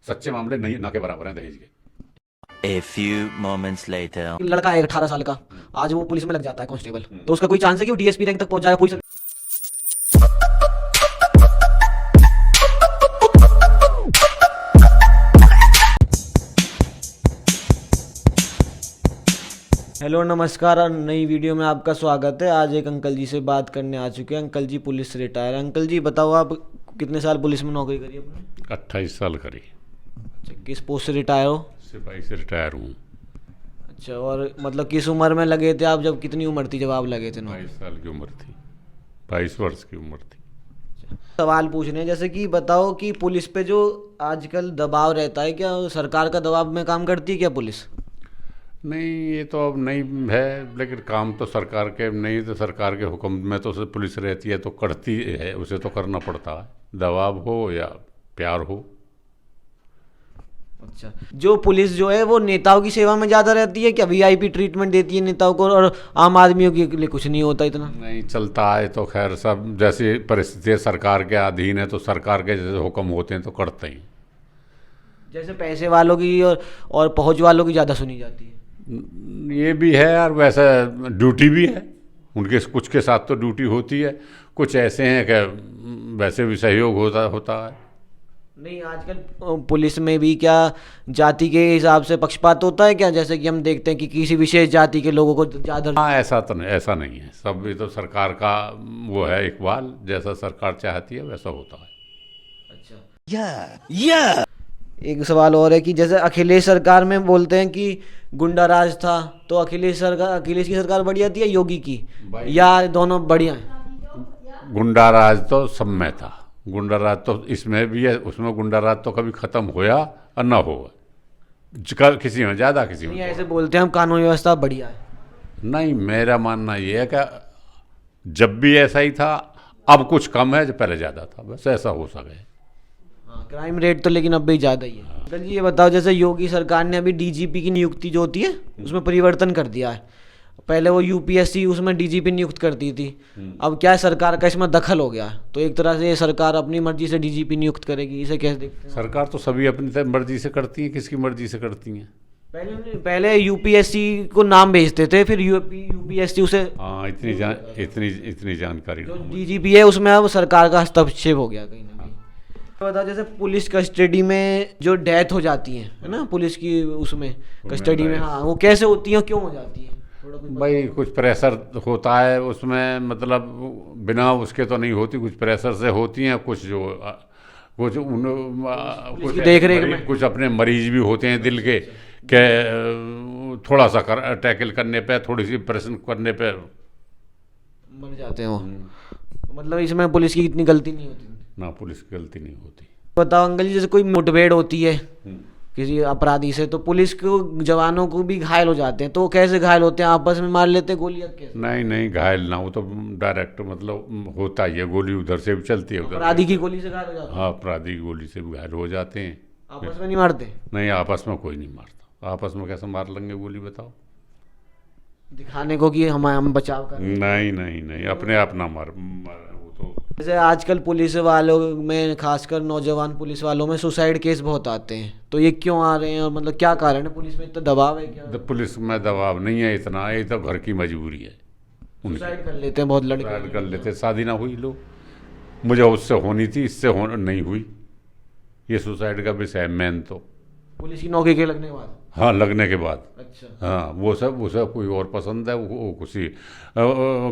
सच्चे मामले नहीं ना के बराबर हैं दहेज के। A few moments later. लड़का है 18 साल का, आज वो पुलिस में लग जाता है कांस्टेबल, तो उसका कोई चांस है कि वो डीएसपी रैंक तक पहुंच जाएगा? पुलिस हेलो नमस्कार और नई वीडियो में आपका स्वागत है। आज एक अंकल जी से बात करने आ चुके हैं। अंकल जी पुलिस से रिटायर। अंकल जी बताओ, आप कितने साल पुलिस में नौकरी करी आपने? 28 साल करी। अच्छा, किस पोस्ट से रिटायर हो? सिपाही से रिटायर हूँ। अच्छा, और मतलब किस उम्र में लगे थे आप? जब कितनी उम्र थी जब आप लगे थे? 22 साल की उम्र थी, 22 वर्ष की उम्र थी। सवाल पूछ रहे हैं, जैसे कि बताओ कि पुलिस पे जो आजकल दबाव रहता है, क्या सरकार का दबाव में काम करती है क्या पुलिस? नहीं, ये तो अब नहीं है, लेकिन काम तो सरकार के नहीं, तो सरकार के हुक्म में तो उसे पुलिस रहती है तो करती है, उसे तो करना पड़ता है, दबाव हो या प्यार हो। अच्छा, जो पुलिस जो है वो नेताओं की सेवा में ज़्यादा रहती है क्या? वीआईपी ट्रीटमेंट देती है नेताओं को, और आम आदमियों के लिए कुछ नहीं होता इतना? नहीं चलता है तो खैर, सब जैसी परिस्थिति सरकार के अधीन है तो सरकार के जैसे हुक्म होते हैं तो करते हैं। जैसे पैसे वालों की और पहुंच वालों की ज़्यादा सुनी जाती है। ये भी है और वैसे ड्यूटी भी है उनके, कुछ के साथ तो ड्यूटी होती है, कुछ ऐसे हैं कि वैसे भी सहयोग होता है। नहीं, आजकल पुलिस में भी क्या जाति के हिसाब से पक्षपात होता है क्या? जैसे कि हम देखते हैं कि किसी विशेष जाति के लोगों को ज़्यादा। हाँ, ऐसा नहीं है, सब ये तो सरकार का वो है इकबाल, जैसा सरकार चाहती है वैसा होता है। अच्छा, एक सवाल और है कि जैसे अखिलेश सरकार में बोलते हैं कि गुंडा राज था, तो अखिलेश की सरकार बढ़िया थी या योगी की, या दोनों बढ़िया हैं? गुंडा राज तो सब में था, गुंडा राज तो इसमें भी है, उसमें गुंडा राज तो कभी खत्म होया और ना होगा, किसी में ज़्यादा किसी में नहीं, ऐसे बोलते हैं हम कानून व्यवस्था बढ़िया है। नहीं, मेरा मानना ये है कि जब भी ऐसा ही था, अब कुछ कम है, जो पहले ज़्यादा था, बस ऐसा हो सके। क्राइम रेट तो लेकिन अब भी ज़्यादा ही है। अंकल जी ये बताओ, जैसे योगी सरकार ने अभी डीजीपी की नियुक्ति जो होती है उसमें परिवर्तन कर दिया है। पहले वो यूपीएससी उसमें डीजीपी नियुक्त करती थी, अब क्या है, सरकार का इसमें दखल हो गया है, तो एक तरह से ये सरकार अपनी मर्जी से डीजीपी नियुक्त करेगी, इसे कैसे देखते हैं? सरकार तो सभी अपनी मर्जी से करती है, किसकी मर्जी से करती हैं? पहले यूपीएससी को नाम भेजते थे, फिर यूपीएससी उसे। हाँ, इतनी जानकारी जो डीजीपी है उसमें अब सरकार का हस्तक्षेप हो गया कहीं ना कहीं। तो बताओ, जैसे पुलिस कस्टडी में जो डेथ हो जाती है ना, पुलिस की उसमें कस्टडी में, हाँ, वो कैसे होती है, क्यों हो जाती है? थोड़ा कुछ भाई, कुछ प्रेशर होता है उसमें, मतलब बिना उसके तो नहीं होती, कुछ प्रेशर से होती हैं, कुछ देख रेख में कुछ अपने मरीज भी होते हैं दिल के थोड़ा सा टैकल करने पे, थोड़ी सी प्रेशर करने पे मर जाते हैं वो। मतलब इसमें पुलिस की इतनी गलती नहीं होती ना, पुलिस की गलती नहीं होती। बताओ अंकल जी, जैसे कोई मुठभेड़ होती है किसी अपराधी से, तो पुलिस को जवानों को भी घायल हो जाते हैं, तो वो कैसे घायल होते हैं? आपस में मार लेते हैं गोलियां कैसे? नहीं, घायल ना हो तो डायरेक्ट मतलब होता ही है, गोली उधर से भी चलती है, उधर अपराधी की गोली से घायल हो जाते हैं? हाँ, अपराधी की गोली से भी घायल हो जाते हैं। आपस में नहीं मारते? नहीं, आपस में कोई नहीं मारता, आपस में कैसे मार लेंगे गोली, बताओ? दिखाने को कि हम बचाव कर। नहीं, अपने आप ना मार वो तो। जैसे आजकल पुलिस वालों में, खासकर नौजवान पुलिस वालों में सुसाइड केस बहुत आते हैं, तो ये क्यों आ रहे हैं, और मतलब क्या कारण है? पुलिस में इतना दबाव है क्या? पुलिस में दबाव नहीं है इतना, ये तो घर की मजबूरी है। सुसाइड कर लेते हैं बहुत लड़के। सुसाइड कर लेते, शादी ना हुई, लो मुझे उससे होनी थी, इससे नहीं हुई, ये सुसाइड का विषय है मेन तो। पुलिस की नौकरी के लगने के बाद? हाँ, लगने के बाद। अच्छा, हाँ, वो सब कोई और पसंद है, वो किसी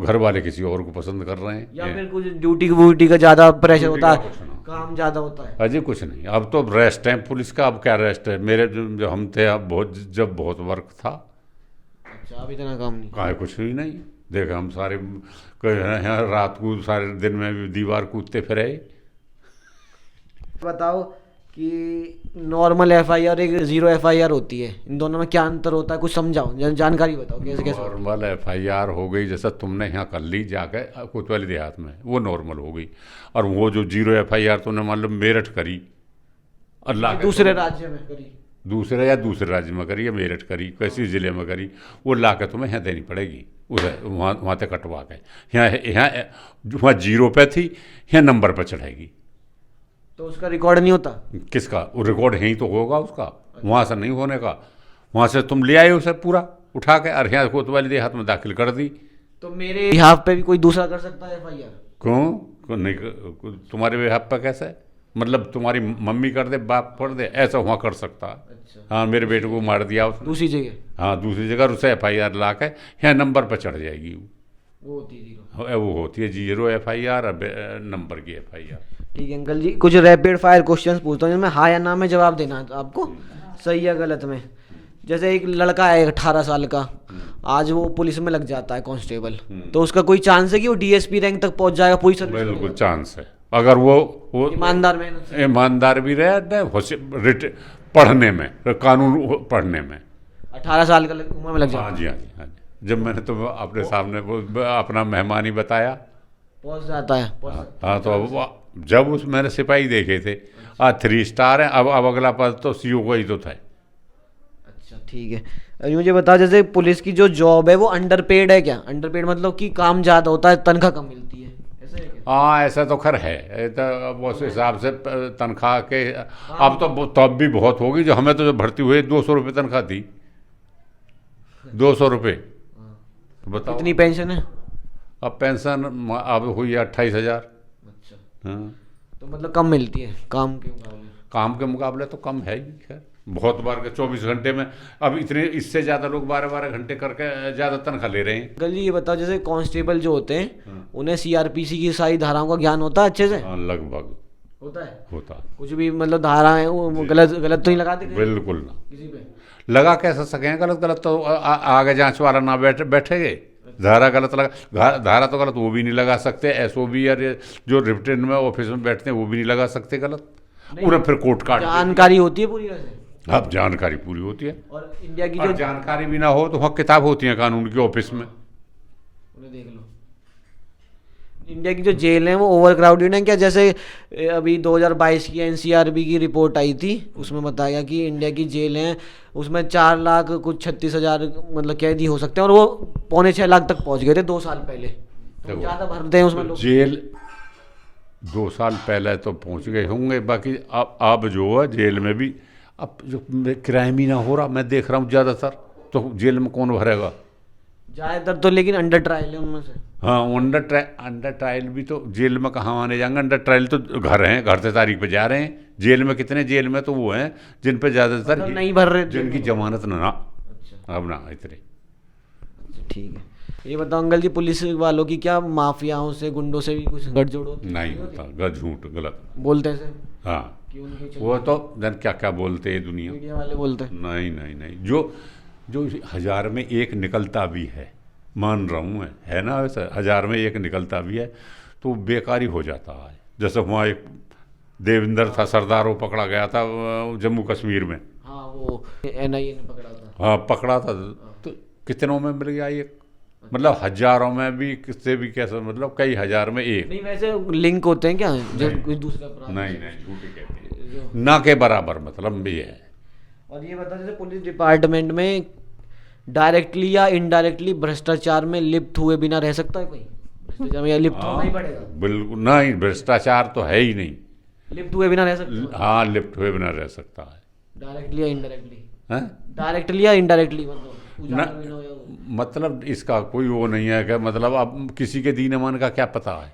घर वाले किसी और को पसंद कर रहे हैं, या फिर कुछ ड्यूटी का ज़्यादा प्रेशर होता है, कुछ ना। काम ज़्यादा होता है? अजय कुछ नहीं, अब तो रेस्ट है पुलिस का, अब क्या रेस्ट है? मेरे जो हम थे, अब बहुत वर्क था। अच्छा, अब इतना काम नहीं? काहे कुछ ही नहीं, देखा हम सारे यहाँ रात को सारे दिन में भी दीवार कूदते फिरे। बताओ कि नॉर्मल एफआईआर एक जीरो एफआईआर होती है, इन दोनों में क्या अंतर होता है? कुछ समझाओ, जानकारी बताओ कैसे कैसे। नॉर्मल एफआईआर हो गई, जैसा तुमने यहाँ कर ली जाके कोतवाली देहात में, वो नॉर्मल हो गई। और वो जो जीरो एफआईआर तुमने मान लो मेरठ करी, अल्लाह दूसरे राज्य में करी, दूसरे राज्य में करी या मेरठ करी, किसी ज़िले में करी, वो ला के तुम्हें यहाँ देनी पड़ेगी, उसे वहाँ तक कटवा के। यहाँ वहाँ जीरो पे थी, यहाँ नंबर पर चढ़ेगी। तो उसका रिकॉर्ड नहीं होता? किसका? वो रिकॉर्ड यहीं तो होगा उसका, वहाँ से नहीं होने का। वहाँ से तुम ले आए उसे पूरा उठा के, और यहाँ कोतवाली दे हाथ में दाखिल कर दी। तो मेरे यहाँ पे भी कोई दूसरा कर सकता है FIR? क्यों नहीं तुम्हारे बेहाब पर कैसे? मतलब तुम्हारी मम्मी कर दे, बाप कर दे, ऐसा वहाँ कर सकता है। अच्छा, हाँ, मेरे बेटे को मार दिया उसने। दूसरी जगह हाँ, दूसरी जगह उसे FIR ला के यहाँ नंबर पर चढ़ जाएगी वो होती है 0। वो होती है 0 FIR, नंबर की FIR। ठीक है अंकल जी, कुछ रैपिड फायर क्वेश्चंस पूछता हूँ जिसमें हाँ या ना में जवाब देना है आपको, सही या गलत में। जैसे एक लड़का है 18 साल का, आज वो पुलिस में लग जाता है कांस्टेबल, तो उसका कोई चांस है कि वो DSP रैंक तक पहुंच जाएगा पूरी सर्विस? बिल्कुल चांस है, अगर वो ईमानदार मेहनत से। ईमानदार भी रहे, पढ़ने में, कानून पढ़ने में। 18 साल का उम्र में लग जाता हाँ जी, हाँ जी, हाँ जी। जब मैंने तो अपने सामने वो अपना मेहमान ही बताया। पहुंच जाता है? हाँ, तो अब जब उस मैंने सिपाही देखे थे, आज 3 स्टार है, अब अगला पद तो CO का ही तो था। अच्छा ठीक है। अभी मुझे बताओ, जैसे पुलिस की जो जॉब है वो अंडरपेड है क्या? अंडरपेड मतलब कि काम ज़्यादा होता है, तनख्वाह कम मिलती है, ऐसा है क्या? हाँ, ऐसा तो खैर है। तो अब उस हिसाब से तनख्वाह के अब तो अब भी बहुत होगी। जो हमें तो जो भर्ती हुई 200 रुपये तनख्वाह थी, 200 रुपये। तो बताओ कितनी पेंशन है? अब पेंशन अब हुई है 28,000। अच्छा, हाँ, तो मतलब कम मिलती है काम के मुकाबले? काम के मुकाबले तो कम है ही। खैर बहुत बार के 24 घंटे में अब इतने, इससे ज़्यादा लोग 12-12 घंटे करके ज़्यादा तनख्वाह ले रहे हैं। अंकल जी ये बताओ, जैसे कांस्टेबल जो होते हैं उन्हें CRPC की सारी धाराओं का ज्ञान होता है अच्छे से? हाँ, लगभग होता है। होता। कुछ भी मतलब धारा है वो गलत तो नहीं लगाते कहीं? बिल्कुल ना किसी पे? लगा कैसे सकें? गलत तो आगे जांच वाला ना बैठेगे। धारा गलत लगा, धारा तो गलत वो भी नहीं लगा सकते। SOB या जो रिटर्न में ऑफिस में बैठते हैं वो भी नहीं लगा सकते गलत। उन्हें फिर कोर्ट काट जानकारी होती है पूरी वैसे? अब जानकारी पूरी होती है। और इंडिया की और जो जानकारी भी ना हो तो वहाँ किताब होती है कानून की ऑफिस में, उन्हें देख लो। इंडिया की जो जेल है वो ओवर क्राउडेड है क्या? जैसे अभी 2022 की NCRB की रिपोर्ट आई थी, उसमें बताया गया कि इंडिया की जेल हैं उसमें 4 लाख कुछ 36,000 मतलब कैदी हो सकते हैं, और वो 5.25 लाख तक पहुंच गए थे 2 साल पहले। तो ज़्यादा भरते हैं उसमें लोग। जेल 2 साल पहले तो पहुँच गए होंगे। बाकी अब जो है जेल में भी अब जो क्राइम ही ना हो रहा, मैं देख रहा हूँ ज़्यादातर, तो जेल में कौन भरेगा? ज़्यादातर तो लेकिन अंडर ट्रायल है उनमें से। हाँ, अंडर ट्रायल भी तो जेल में कहाँ आने जाएंगे? अंडर ट्रायल तो घर हैं, घर से तारीख पे जा रहे हैं। जेल में कितने? जेल में तो वो हैं जिन पे ज़्यादातर मतलब नहीं भर रहे जिनकी जमानत ना अच्छा, अब ना इतने। ठीक है। ये बताओ अंकल जी, पुलिस वालों की क्या माफियाओं से, गुंडों से भी कुछ गठजोड़ होती है? नहीं होता, झूठ गलत बोलते हैं सर हाँ, कि उनकी वो तो जन क्या क्या बोलते हैं दुनिया। मीडिया वाले बोलते हैं। नहीं नहीं नहीं, जो 1000 में एक निकलता भी है, मान रहा हूँ मैं, है ना वैसे 1000 में एक निकलता भी है तो बेकारी हो जाता है। जैसे वहाँ एक देविंदर था, सरदार, वो पकड़ा गया था जम्मू कश्मीर में। हाँ, वो NIA ने पकड़ा था। हाँ, पकड़ा था तो कितनों में मिल गया एक? मतलब हजारों में भी, किससे भी कैसे, मतलब कई हजार में एक। नहीं वैसे लिंक होते हैं क्या जो कुछ दूसरा अपराध? नहीं नहीं, झूठी कहते हैं, ना के बराबर मतलब भी है। और ये बता, जैसे पुलिस डिपार्टमेंट में डायरेक्टली या इनडायरेक्टली भ्रष्टाचार में लिप्त हुए बिना रह सकता है कोई? भ्रष्टाचार में या लिप्त होना ही पड़ेगा? बिल्कुल नहीं, भ्रष्टाचार तो है ही नहीं। लिप्त हुए बिना रह सकता है? हाँ, लिप्त हुए बिना रह सकता है। डायरेक्टली या इनडायरेक्टली? हैं? डायरेक्टली या इनडायरेक्टली मतलब ना, मतलब इसका कोई वो नहीं है कि मतलब अब किसी के दीन ईमान का क्या पता है।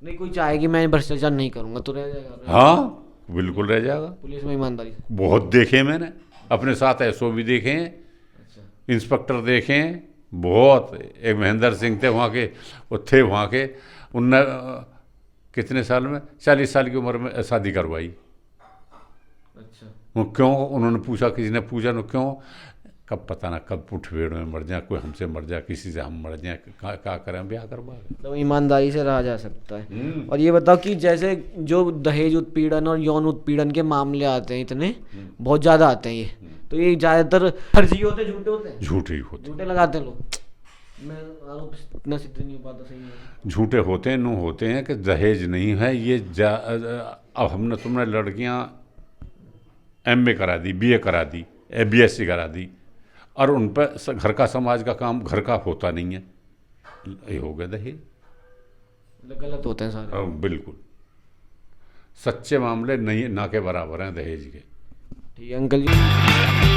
नहीं, कोई चाहे कि मैं भ्रष्टाचार नहीं करूंगा तो रह जाएगा? हाँ, बिल्कुल रह जाएगा। पुलिस में ईमानदारी से? बहुत देखे मैंने, अपने साथ SOB देखे हैं, अच्छा, इंस्पेक्टर देखे हैं बहुत। एक महेंद्र सिंह थे वहाँ के, वो थे वहाँ के, उनने कितने साल में, 40 साल की उम्र में शादी करवाई। अच्छा, वो क्यों? उन्होंने पूछा, किसी ने पूछा न क्यों? कब पता ना कब पुठभेड़ में मर जाए, कोई हमसे मर जाए, किसी से हम मर जाए, क्या करें, ब्याह करवा। तो ईमानदारी से रहा जा सकता है। और ये बताओ कि जैसे जो दहेज उत्पीड़न और यौन उत्पीड़न के मामले आते हैं, इतने बहुत ज़्यादा आते हैं, तो ये ज़्यादातर फर्जी होते हैं, झूठे होते हैं? झूठे ही होते, झूठे लगाते हैं लोग। मैं आरोप इतना सिद्ध नहीं हो पाता, सही है? झूठे होते हैं, नो होते हैं कि दहेज नहीं है ये। अब हमने तुमने लड़कियां MA करा दी, BA करा दी, BSc करा दी, और उन पर घर का, समाज का काम घर का होता नहीं है, ये हो गया दहेज। मतलब गलत होते हैं सारे? हाँ, बिल्कुल। सच्चे मामले नहीं ना के बराबर हैं दहेज के। ठीक है अंकल जी।